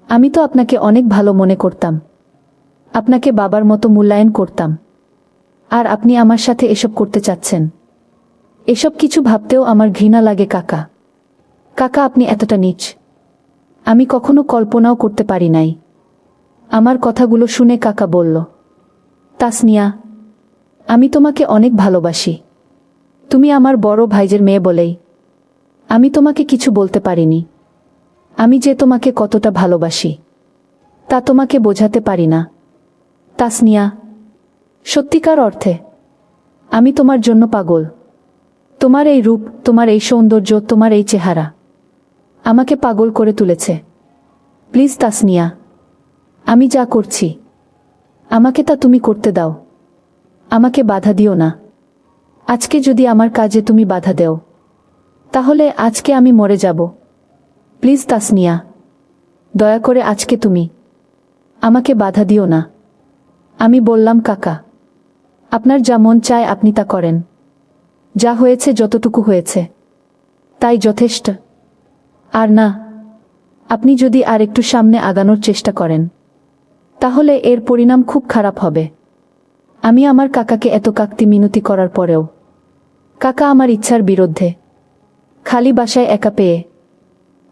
আমি তো আপনাকে অনেক ভালো মনে করতাম, আপনাকে বাবার মতো মূল্যায়ন করতাম, আর আপনি আমার সাথে এসব করতে চাচ্ছেন। এসব কিছু ভাবতেও আমার ঘৃণা লাগে কাকা। কাকা, আপনি এতটা নীচ আমি কখনো কল্পনাও করতে পারি নাই। আমার কথাগুলো শুনে কাকা বলল, তাসনিয়া, আমি তোমাকে অনেক ভালোবাসি। তুমি আমার বড় ভাইজের মেয়ে বলেই আমি তোমাকে কিছু বলতে পারিনি। আমি যে তোমাকে কতটা ভালোবাসি তা তোমাকে বোঝাতে পারি না তাসনিয়া। সত্যিকার অর্থে আমি তোমার জন্য পাগল। তোমার এই রূপ, তোমার এই সৌন্দর্য, তোমার এই চেহারা আমাকে পাগল করে তুলেছে। প্লিজ তাসনিয়া, আমি যা করছি আমাকে তা তুমি করতে দাও। আমাকে বাধা দিও না। আজকে যদি আমার কাজে তুমি বাধা দেও তাহলে আজকে আমি মরে যাব। প্লিজ তাসনিয়া, দয়া করে আজকে তুমি আমাকে বাধা দিও না। আমি বললাম, কাকা, আপনার যা মন চায় আপনি তা করেন। যা হয়েছে, যতটুকু হয়েছে তাই যথেষ্ট। আর না, আপনি যদি আর একটু সামনে আগানোর চেষ্টা করেন তাহলে এর পরিণাম খুব খারাপ হবে। আমি আমার কাকাকে এত কাকতি মিনতি করার পরেও কাকা আমার ইচ্ছার বিরুদ্ধে খালি বাসায় একা পেয়ে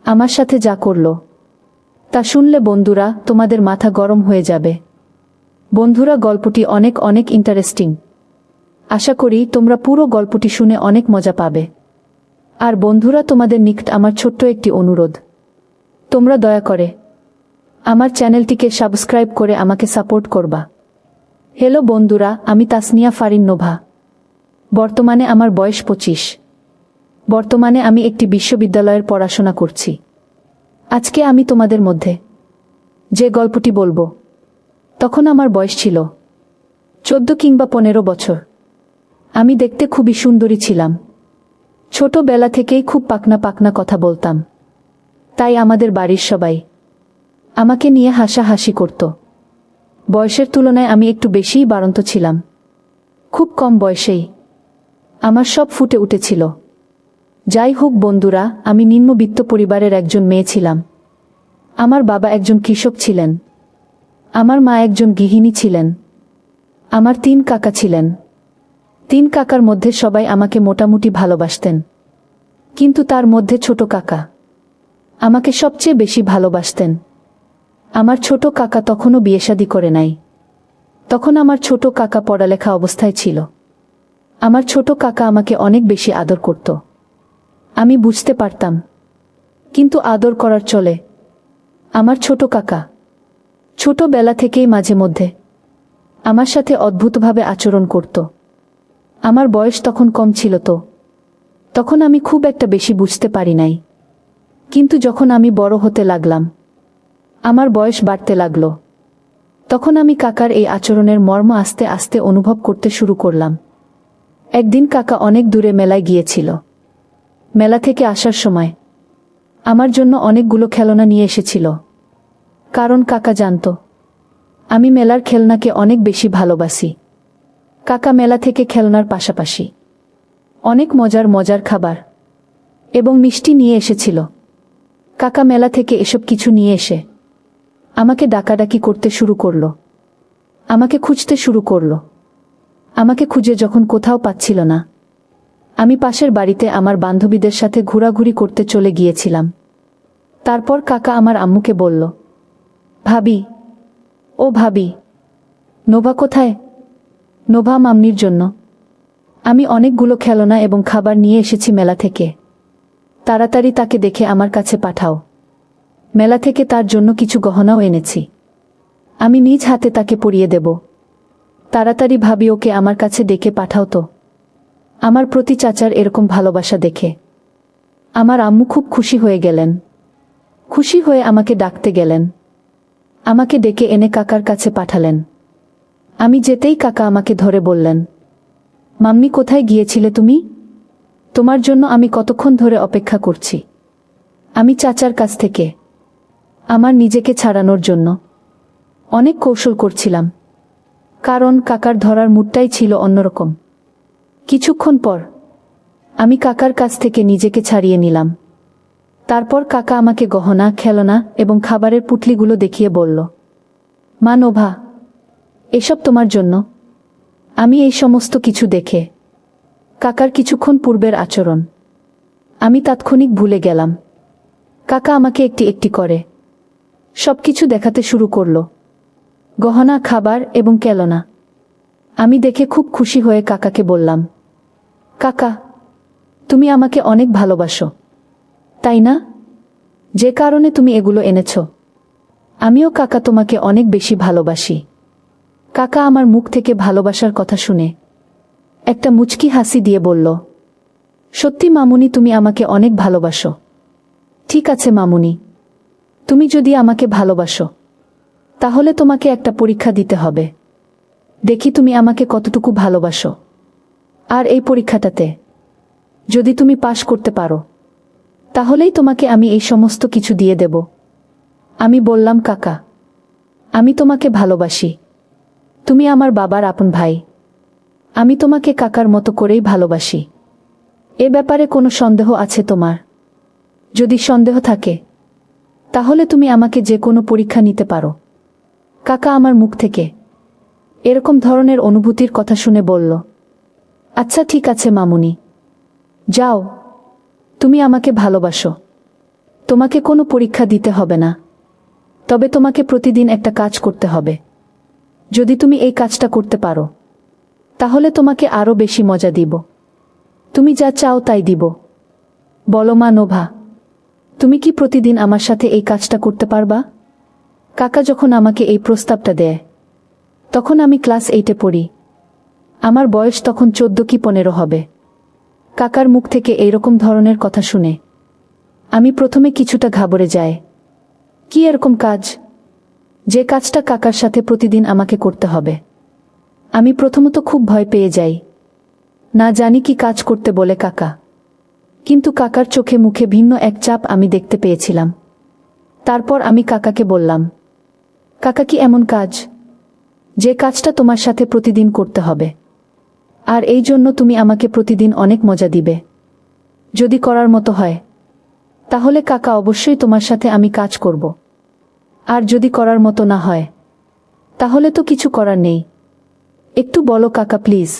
আমার সাথে যা করল তা শুনলে বন্ধুরা তোমাদের মাথা গরম হয়ে যাবে। বন্ধুরা, গল্পটি অনেক অনেক ইন্টারেস্টিং। আশা করি তোমরা পুরো গল্পটি শুনে অনেক মজা পাবে। আর বন্ধুরা, তোমাদের নিকট আমার ছোট্ট একটি অনুরোধ, তোমরা দয়া করে আমার চ্যানেলটিকে সাবস্ক্রাইব করে আমাকে সাপোর্ট করবা। হ্যালো বন্ধুরা, আমি তাসনিয়া ফারিন নোভা। বর্তমানে আমার বয়স 25। বর্তমানে আমি একটি বিশ্ববিদ্যালয়ের পড়াশোনা করছি। আজকে আমি তোমাদের মধ্যে যে গল্পটি বলবো তখন আমার বয়স ছিল 14 কিংবা 15 বছর। আমি দেখতে খুবই সুন্দরী ছিলাম। ছোটবেলা থেকেই খুব পাকনা পাকনা কথা বলতাম, তাই আমাদের বাড়ির সবাই আমাকে নিয়ে হাসাহাসি করত। বয়সের তুলনায় আমি একটু বেশিই বাড়ন্ত ছিলাম। খুব কম বয়সেই আমার সব ফুটে উঠেছিল। যাই হোক বন্ধুরা, আমি নিম্নবিত্ত পরিবারের একজন মেয়ে ছিলাম। আমার বাবা একজন কৃষক ছিলেন, আমার মা একজন গৃহিণী ছিলেন। আমার 3 কাকা ছিলেন। 3 কাকার মধ্যে সবাই আমাকে মোটামুটি ভালোবাসতেন, কিন্তু তার মধ্যে ছোট কাকা আমাকে সবচেয়ে বেশি ভালোবাসতেন। আমার ছোট কাকা তখনও বিয়েশাদী করে নাই। তখন আমার ছোট কাকা পড়ালেখা অবস্থায় ছিল। আমার ছোট কাকা আমাকে অনেক বেশি আদর করত। আমি বুঝতে পারতাম, কিন্তু আদর করার চলে আমার ছোট কাকা ছোটবেলা থেকেই মাঝে মধ্যে আমার সাথে অদ্ভুতভাবে আচরণ করত। আমার বয়স তখন কম ছিল, তখন আমি খুব একটা বেশি বুঝতে পারি নাই। কিন্তু যখন আমি বড় হতে লাগলাম, আমার বয়স বাড়তে লাগল, তখন আমি কাকার এই আচরণের মর্ম আস্তে আস্তে অনুভব করতে শুরু করলাম। একদিন কাকা অনেক দূরে মেলায় গিয়েছিল। মেলা থেকে আসার সময় আমার জন্য অনেকগুলো খেলনা নিয়ে এসেছিল, কারণ কাকা জানত আমি মেলার খেলনাকে অনেক বেশি ভালোবাসি। কাকা মেলা থেকে খেলনার পাশাপাশি অনেক মজার মজার খাবার এবং মিষ্টি নিয়ে এসেছিল। কাকা মেলা থেকে এসব কিছু নিয়ে এসে আমাকে ডাকাডাকি করতে শুরু করল, আমাকে খুঁজতে শুরু করল। আমাকে খুঁজে যখন কোথাও পাচ্ছিল না, আমি পাশের বাড়িতে আমার বান্ধবীদের সাথে ঘোরাঘুরি করতে চলে গিয়েছিলাম। তারপর কাকা আমার আম্মুকে বলল, ভাবি, ও ভাবি, নোভা কোথায়? নোভা মাম্মির জন্য আমি অনেকগুলো খেলনা এবং খাবার নিয়ে এসেছি মেলা থেকে। তাড়াতাড়ি তাকে দেখে আমার কাছে পাঠাও। মেলা থেকে তার জন্য কিছু গহনাও এনেছি, আমি নিজ হাতে তাকে পরিয়ে দেব। তাড়াতাড়ি ভাবি, ওকে আমার কাছে ডেকে পাঠাও তো। আমার প্রতি চাচার এরকম ভালোবাসা দেখে আমার আম্মু খুব খুশি হয়ে গেলেন। খুশি হয়ে আমাকে ডাকতে গেলেন, আমাকে ডেকে এনে কাকার কাছে পাঠালেন। আমি যেতেই কাকা আমাকে ধরে বললেন, মাম্মি, কোথায় গিয়েছিলে তুমি? তোমার জন্য আমি কতক্ষণ ধরে অপেক্ষা করছি। আমি চাচার কাছ থেকে আমার নিজেকে ছাড়ানোর জন্য অনেক কৌশল করছিলাম, কারণ কাকার ধরার মুডটাই ছিল অন্যরকম। কিছুক্ষণ পর আমি কাকার কাছ থেকে নিজেকে ছাড়িয়ে নিলাম। তারপর কাকা আমাকে গহনা, খেলনা এবং খাবারের পুটলিগুলো দেখিয়ে বলল, মা নোভা, এসব তোমার জন্য। আমি এই সমস্ত কিছু দেখে কাকার কিছুক্ষণ পূর্বের আচরণ আমি তাৎক্ষণিক ভুলে গেলাম। কাকা আমাকে একটি একটি করে সবকিছু দেখাতে শুরু করল, গহনা, খাবার এবং খেলনা। আমি দেখে খুব খুশি হয়ে কাকাকে বললাম, কাকা, তুমি আমাকে অনেক ভালোবাসো, তাই না? যে কারণে তুমি এগুলো এনেছ। আমিও কাকা তোমাকে অনেক বেশি ভালোবাসি। কাকা আমার মুখ থেকে ভালোবাসার কথা শুনে একটা মুচকি হাসি দিয়ে বলল, সত্যি মামুনি, তুমি আমাকে অনেক ভালোবাসো। ঠিক আছে মামুনি, তুমি যদি আমাকে ভালোবাসো তাহলে তোমাকে একটা পরীক্ষা দিতে হবে। দেখি তুমি আমাকে কতটুকু ভালোবাসো। আর এই পরীক্ষাটাতে যদি তুমি পাশ করতে পারো তাহলেই তোমাকে আমি এই সমস্ত কিছু দিয়ে দেব। আমি বললাম, কাকা, আমি তোমাকে ভালোবাসি। তুমি আমার বাবার আপন ভাই। আমি তোমাকে কাকার মতো করেই ভালোবাসি। এ ব্যাপারে কোনো সন্দেহ আছে তোমার? যদি সন্দেহ থাকে তাহলে তুমি আমাকে যে কোনো পরীক্ষা নিতে পারো। কাকা আমার মুখ থেকে এরকম ধরনের অনুভূতির কথা শুনে বলল, আচ্ছা ঠিক আছে মামুনি, যাও, তুমি আমাকে ভালোবাসো। তোমাকে কোনো পরীক্ষা দিতে হবে না, তবে তোমাকে প্রতিদিন একটা কাজ করতে হবে। যদি তুমি এই কাজটা করতে পারো তাহলে তোমাকে আরও বেশি মজা দিব। তুমি যা চাও তাই দিব। বলো মা নোভা, তুমি কি প্রতিদিন আমার সাথে এই কাজটা করতে পারবা? কাকা যখন আমাকে এই প্রস্তাবটা দেয় তখন আমি ক্লাস 8-এ পড়ি। আমার বয়স তখন 14 কি 15 হবে। কাকার মুখ থেকে এইরকম ধরনের কথা শুনে আমি প্রথমে কিছুটা ঘাবড়ে যাই। কি এরকম কাজ, যে কাজটা কাকার সাথে প্রতিদিন আমাকে করতে হবে? আমি প্রথমত খুব ভয় পেয়ে যাই, না জানি কি কাজ করতে বলে কাকা। কিন্তু কাকার চোখে মুখে ভিন্ন এক চাপ আমি দেখতে পেয়েছিলাম। তারপর আমি কাকাকে বললাম, কাকা, কি এমন কাজ যে কাজটা তোমার সাথে প্রতিদিন করতে হবে, আর এই জন্য তুমি আমাকে প্রতিদিন অনেক মজা দিবে? যদি করার মতো হয় তাহলে কাকা অবশ্যই তোমার সাথে আমি কাজ করব। আর যদি করার মতো না হয় তাহলে তো কিছু করার নেই। একটু বলো কাকা প্লিজ।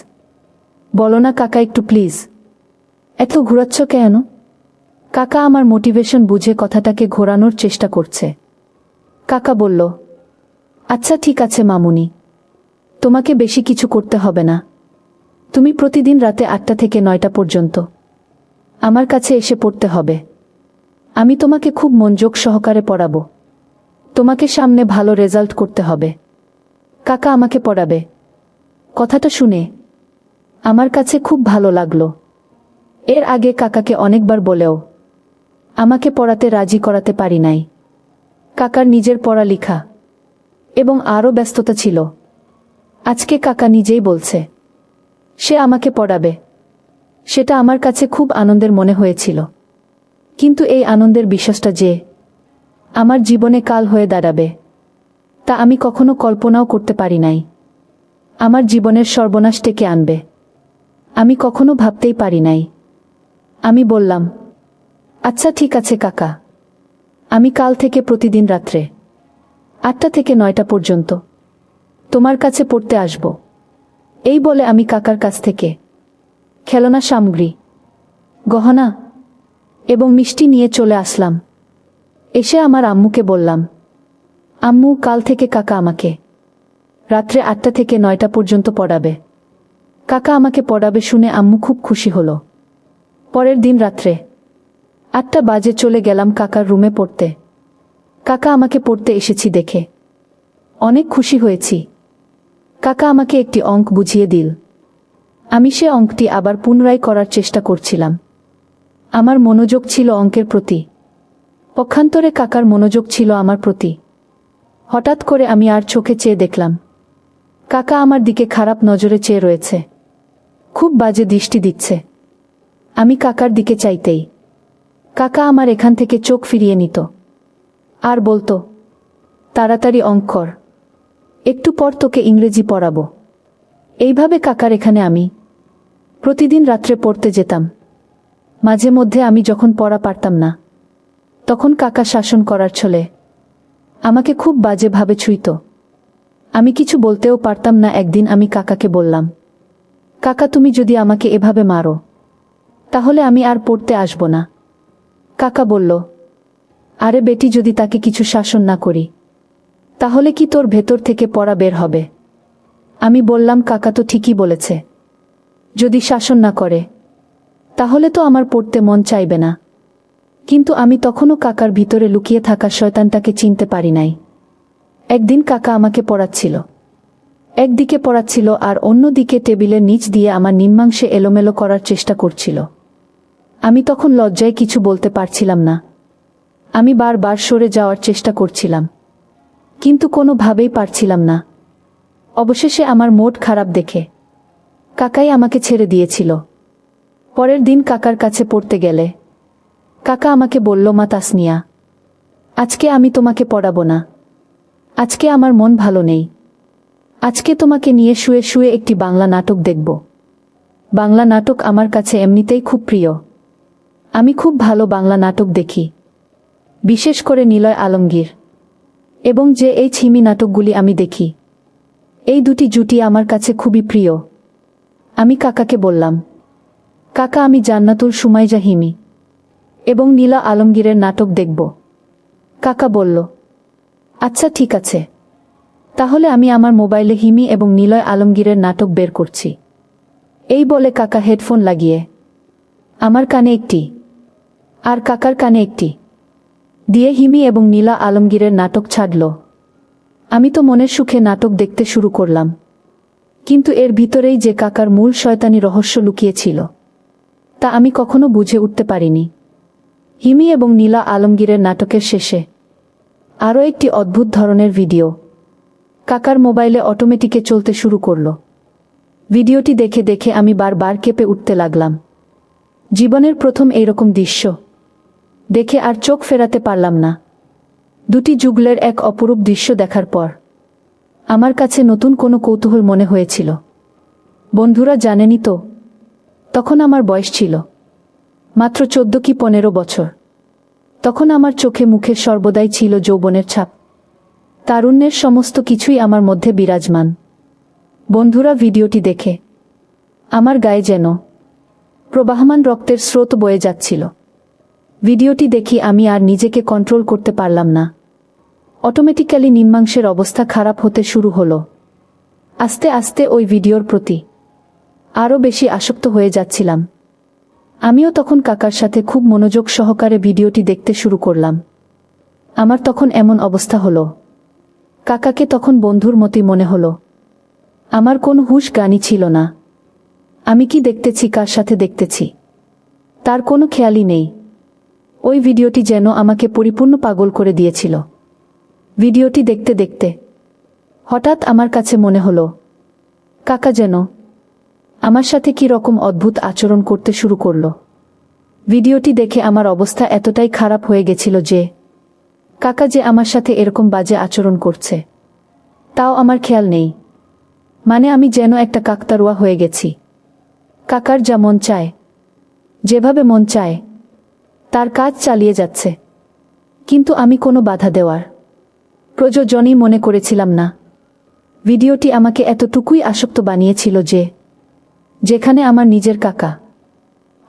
বলো না কাকা, একটু প্লিজ। এত ঘোরাচ্ছ কেন? কাকা আমার মোটিভেশন বুঝে কথাটাকে ঘোরানোর চেষ্টা করছে। কাকা বলল, আচ্ছা ঠিক আছে মামুনি, তোমাকে বেশি কিছু করতে হবে না। তুমি প্রতিদিন রাতে 8টা থেকে 9টা পর্যন্ত আমার কাছে এসে পড়তে হবে। আমি তোমাকে খুব মনোযোগ সহকারে পড়াবো। তোমাকে সামনে ভালো রেজাল্ট করতে হবে। কাকা আমাকে পড়াবে। কথাটা শুনে আমার কাছে খুব ভালো লাগলো। এর আগে কাকাকে অনেকবার বলেও আমাকে পড়াতে রাজি করাতে পারি নাই। কাকার নিজের পড়ালেখা এবং আরও ব্যস্ততা ছিল। আজকে কাকা নিজেই বলছে সে আমাকে পড়াবে। সেটা আমার কাছে খুব আনন্দের মনে হয়েছিল। কিন্তু এই আনন্দের বিশ্বাসটা যে আমার জীবনে কাল হয়ে দাঁড়াবে তা আমি কখনো কল্পনাও করতে পারি নাই। আমার জীবনের সর্বনাশ ডেকে আনবে আমি কখনো ভাবতেই পারি নাই। আমি বললাম, আচ্ছা ঠিক আছে কাকা, আমি কাল থেকে প্রতিদিন রাত্রে 8টা থেকে 9টা পর্যন্ত তোমার কাছে পড়তে আসব। এই বলে আমি কাকার কাছ থেকে খেলনা সামগ্রী, গহনা এবং মিষ্টি নিয়ে চলে আসলাম। এসে আমার আম্মুকে বললাম, আম্মু, কাল থেকে কাকা আমাকে রাত্রে 8টা থেকে 9টা পর্যন্ত পড়াবে। কাকা আমাকে পড়াবে শুনে আম্মু খুব খুশি হলো। পরের দিন রাত্রে 8টা বাজে চলে গেলাম কাকার রুমে পড়তে। কাকা আমাকে পড়তে এসেছি দেখে অনেক খুশি হয়েছি। কাকা আমাকে একটি অঙ্ক বুঝিয়ে দিল। আমি সে অঙ্কটি আবার পুনরায় করার চেষ্টা করছিলাম। আমার মনোযোগ ছিল অঙ্কের প্রতি, পক্ষান্তরে কাকার মনোযোগ ছিল আমার প্রতি। হঠাৎ করে আমি আর চোখে চেয়ে দেখলাম কাকা আমার দিকে খারাপ নজরে চেয়ে রয়েছে, খুব বাজে দৃষ্টি দিচ্ছে। আমি কাকার দিকে চাইতেই কাকা আমার এখান থেকে চোখ ফিরিয়ে নিত আর বলতো, তাড়াতাড়ি অঙ্ক কর, একটু পর তোকে ইংরেজি পড়াবো। এইভাবে কাকার এখানে আমি প্রতিদিন রাত্রে পড়তে যেতাম। মাঝে মধ্যে আমি যখন পড়া পারতাম না তখন কাকা শাসন করার ছলে আমাকে খুব বাজেভাবে ছুঁইত। আমি কিছু বলতেও পারতাম না। একদিন আমি কাকাকে বললাম, কাকা তুমি যদি আমাকে এভাবে মারো তাহলে আমি আর পড়তে আসব না। কাকা বলল, আরে বেটি, যদি তাকে কিছু শাসন না করি তাহলে কি তোর ভেতর থেকে পড়া বের হবে? আমি বললাম, কাকা তো ঠিকই বলেছে, যদি শাসন না করে তাহলে তো আমার পড়তে মন চাইবে না। কিন্তু আমি তখনও কাকার ভিতরে লুকিয়ে থাকা শয়তানটাকে চিনতে পারি নাই। একদিন কাকা আমাকে পড়াচ্ছিল, একদিকে পড়াচ্ছিল আর অন্যদিকে টেবিলের নিচ দিয়ে আমার নিম্নাংশে এলোমেলো করার চেষ্টা করছিল। আমি তখন লজ্জায় কিছু বলতে পারছিলাম না। আমি বারবার সরে যাওয়ার চেষ্টা করছিলাম, কিন্তু কোনোভাবেই পারছিলাম না। অবশেষে আমার মুড খারাপ দেখে কাকাই আমাকে ছেড়ে দিয়েছিল। পরের দিন কাকার কাছে পড়তে গেলে কাকা আমাকে বলল, মা তাসনিয়া, আজকে আমি তোমাকে পড়াবো না। আজকে আমার মন ভালো নেই। আজকে তোমাকে নিয়ে শুয়ে শুয়ে একটি বাংলা নাটক দেখব। বাংলা নাটক আমার কাছে এমনিতেই খুব প্রিয়। আমি খুব ভালো বাংলা নাটক দেখি, বিশেষ করে নিলয় আলমগীর এবং যে এই ছিমি নাটকগুলি আমি দেখি। এই দুটি জুটি আমার কাছে খুবই প্রিয়। আমি কাকাকে বললাম, কাকা আমি জান্নাতুল সুমাইজা হিমি এবং নীলা আলমগীরের নাটক দেখব। কাকা বলল, আচ্ছা ঠিক আছে, তাহলে আমি আমার মোবাইলে হিমি এবং নিলয় আলমগীরের নাটক বের করছি। এই বলে কাকা হেডফোন লাগিয়ে আমার কানে একটি আর কাকার কানে একটি দিয়ে হিমি এবং নীলা আলমগীরের নাটক ছাড়ল। আমি তো মনের সুখে নাটক দেখতে শুরু করলাম, কিন্তু এর ভিতরেই যে কাকার মূল শয়তানি রহস্য লুকিয়েছিল তা আমি কখনো বুঝে উঠতে পারিনি। হিমি এবং নীলা আলমগীরের নাটকের শেষে আরও একটি অদ্ভুত ধরনের ভিডিও কাকার মোবাইলে অটোমেটিকে চলতে শুরু করল। ভিডিওটি দেখে দেখে আমি বারবার কেঁপে উঠতে লাগলাম। জীবনের প্রথম এইরকম দৃশ্য দেখে আর চোখ ফেরাতে পারলাম না। দুটি যুগলের এক অপরূপ দৃশ্য দেখার পর আমার কাছে নতুন কোনো কৌতূহল মনে হয়েছিল। বন্ধুরা জানেনই তো, তখন আমার বয়স ছিল মাত্র 14 কি 15 বছর। তখন আমার চোখে মুখে সর্বদাই ছিল যৌবনের ছাপ। তারুণ্যের সমস্ত কিছুই আমার মধ্যে বিরাজমান। বন্ধুরা, ভিডিওটি দেখে আমার গায়ে যেন প্রবাহমান রক্তের স্রোত বয়ে যাচ্ছিল। ভিডিওটি দেখি আমি আর নিজেকে কন্ট্রোল করতে পারলাম না। অটোমেটিক্যালি নিম্নাংশের অবস্থা খারাপ হতে শুরু হলো। আস্তে আস্তে ওই ভিডিওর প্রতি আরও বেশি আসক্ত হয়ে যাচ্ছিলাম। আমিও তখন কাকার সাথে খুব মনোযোগ সহকারে ভিডিওটি দেখতে শুরু করলাম। আমার তখন এমন অবস্থা হলো, কাকাকে তখন বন্ধুর মতোই মনে হলো। আমার কোনো হুঁশ জ্ঞানই ছিল না। আমি কি দেখতেছি, কার সাথে দেখতেছি, তার কোনো খেয়ালই নেই। ওই ভিডিওটি যেন আমাকে পরিপূর্ণ পাগল করে দিয়েছিল। ভিডিওটি দেখতে দেখতে হঠাৎ আমার কাছে মনে হলো, কাকা যেন আমার সাথে কি রকম অদ্ভুত আচরণ করতে শুরু করলো। ভিডিওটি দেখে আমার অবস্থা এতটাই খারাপ হয়ে গেছিল যে কাকা যে আমার সাথে এরকম বাজে আচরণ করছে তাও আমার খেয়াল নেই। মানে আমি যেন একটা কাকতারুয়া হয়ে গেছি। কাকার যা মন চায়, যেভাবে মন চায় তার কাজ চালিয়ে যাচ্ছে, কিন্তু আমি কোনো বাধা দেওয়ার প্রয়োজনই মনে করেছিলাম না। ভিডিওটি আমাকে এতটুকুই আসক্ত বানিয়েছিল যে যেখানে আমার নিজের কাকা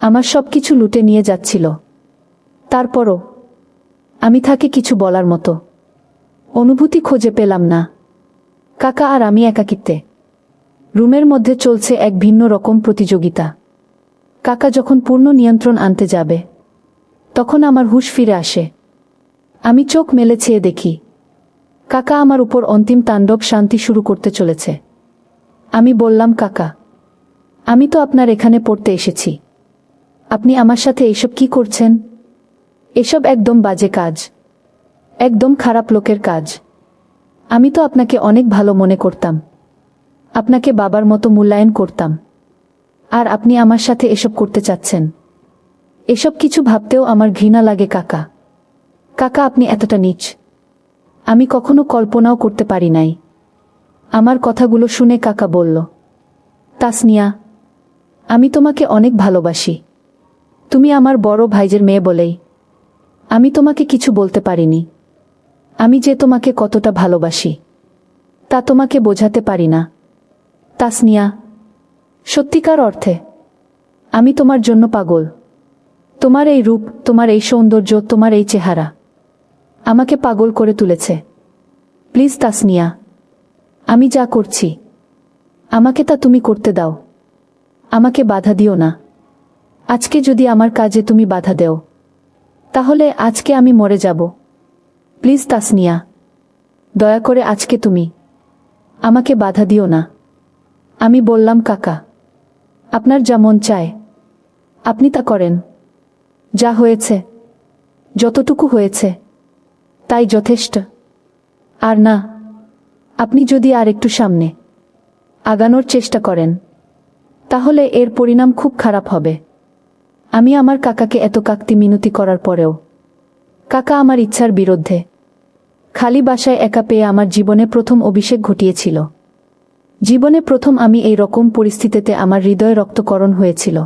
আমার সবকিছু লুটে নিয়ে যাচ্ছিল, তারপরও আমি তাকে কিছু বলার মতো অনুভূতি খুঁজে পেলাম না। কাকা আর আমি একাকিত্বে রুমের মধ্যে চলছে এক ভিন্ন রকম প্রতিযোগিতা। কাকা যখন পূর্ণ নিয়ন্ত্রণ আনতে যাবে তখন আমার হুঁশ ফিরে আসে। আমি চোখ মেলে চেয়ে দেখি কাকা আমার উপর অন্তিম তাণ্ডব শান্তি শুরু করতে চলেছে। আমি বললাম, কাকা আমি তো আপনার এখানে পড়তে এসেছি, আপনি আমার সাথে এইসব কি করছেন? এসব একদম বাজে কাজ, একদম খারাপ লোকের কাজ। আমি তো আপনাকে অনেক ভালো মনে করতাম, আপনাকে বাবার মতো মূল্যায়ন করতাম, আর আপনি আমার সাথে এসব করতে চাচ্ছেন? এসব কিছু ভাবতেও আমার ঘৃণা লাগে কাকা। কাকা আপনি এতটা নীচ আমি কখনো কল্পনাও করতে পারি নাই। আমার কথাগুলো শুনে কাকা বলল, তাসনিয়া আমি তোমাকে অনেক ভালোবাসি। তুমি আমার বড় ভাইজের মেয়ে বলেই আমি তোমাকে কিছু বলতে পারিনি। আমি যে তোমাকে কতটা ভালোবাসি তা তোমাকে বোঝাতে পারি না তাসনিয়া। সত্যিকার অর্থে আমি তোমার জন্য পাগল। তোমার এই রূপ, তোমার এই সৌন্দর্য, তোমার এই চেহারা আমাকে পাগল করে তুলেছে। প্লিজ তাসনিয়া, আমি যা করছি আমাকে তা তুমি করতে দাও। আমাকে বাধা দিও না। আজকে যদি আমার কাজে তুমি বাধা দেও তাহলে আজকে আমি মরে যাব। প্লিজ তাসনিয়া, দয়া করে আজকে তুমি আমাকে বাধা দিও না। আমি বললাম কাকা, আপনার যা মন চায় আপনি তা করেন। যা হয়েছে, যতটুকু হয়েছে তাই যথেষ্ট। আর না, আপনি যদি আর একটু সামনে আগানোর চেষ্টা করেন তাহলে এর পরিণাম খুব খারাপ হবে। আমি আমার কাকাকে এত কাকতি মিনতি করার পরেও কাকা আমার ইচ্ছার বিরুদ্ধে খালি বাসায় একা পেয়ে আমার জীবনে প্রথম অভিষেক ঘটিয়েছিল। জীবনে প্রথম আমি এই রকম পরিস্থিতিতে আমার হৃদয় রক্তকরণ হয়েছিল।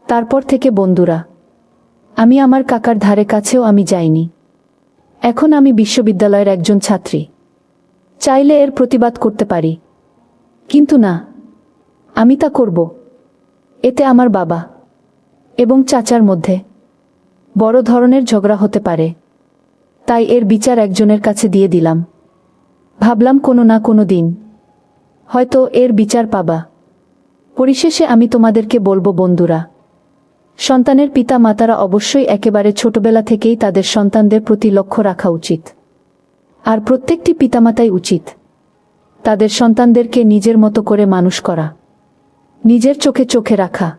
তারপর থেকে বন্ধুরা, আমি আমার কাকার ধারে কাছেও আমি যাইনি। এখন আমি বিশ্ববিদ্যালয়ের একজন ছাত্রী, চাইলে এর প্রতিবাদ করতে পারি, কিন্তু না, আমি তা করব। এতে আমার বাবা এবং চাচার মধ্যে বড় ধরনের ঝগড়া হতে পারে। তাই এর বিচার একজনের কাছে দিয়ে দিলাম। ভাবলাম কোনো না কোনো দিন হয়তো এর বিচার পাবা। পরিশেষে আমি তোমাদেরকে বলবো বন্ধুরা, সন্তানের পিতা মাতারা অবশ্যই একেবারে ছোটবেলা থেকেই তাদের সন্তানদের প্রতি লক্ষ্য রাখা উচিত। আর প্রত্যেকটি পিতামাতাই উচিত তাদের সন্তানদেরকে নিজের মতো করে মানুষ করা, নিজের চোখে চোখে রাখা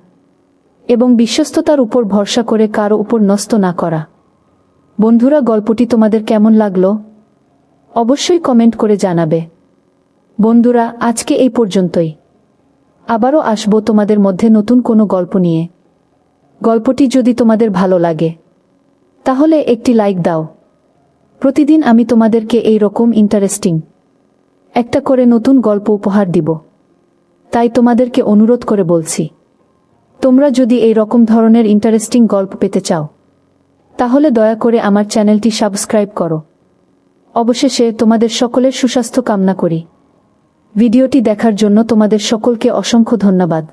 এবং বিশ্বস্ততার উপর ভরসা করে কারো উপর ন্যস্ত না করা। বন্ধুরা, গল্পটি তোমাদের কেমন লাগলো অবশ্যই কমেন্ট করে জানাবে। বন্ধুরা, আজকে এই পর্যন্তই। আবারও আসবো তোমাদের মধ্যে নতুন কোনো গল্প নিয়ে। গল্পটি যদি তোমাদের ভালো লাগে তাহলে একটি লাইক দাও। প্রতিদিন আমি তোমাদেরকে এই রকম ইন্টারেস্টিং একটা করে নতুন গল্প উপহার দিব। তাই তোমাদেরকে অনুরোধ করে বলছি, তোমরা যদি এই রকম ধরনের ইন্টারেস্টিং গল্প পেতে চাও তাহলে দয়া করে আমার চ্যানেলটি সাবস্ক্রাইব করো। অবশেষে তোমাদের সকলের সুস্বাস্থ্য কামনা করি। ভিডিওটি দেখার জন্য তোমাদের সকলকে অসংখ্য ধন্যবাদ।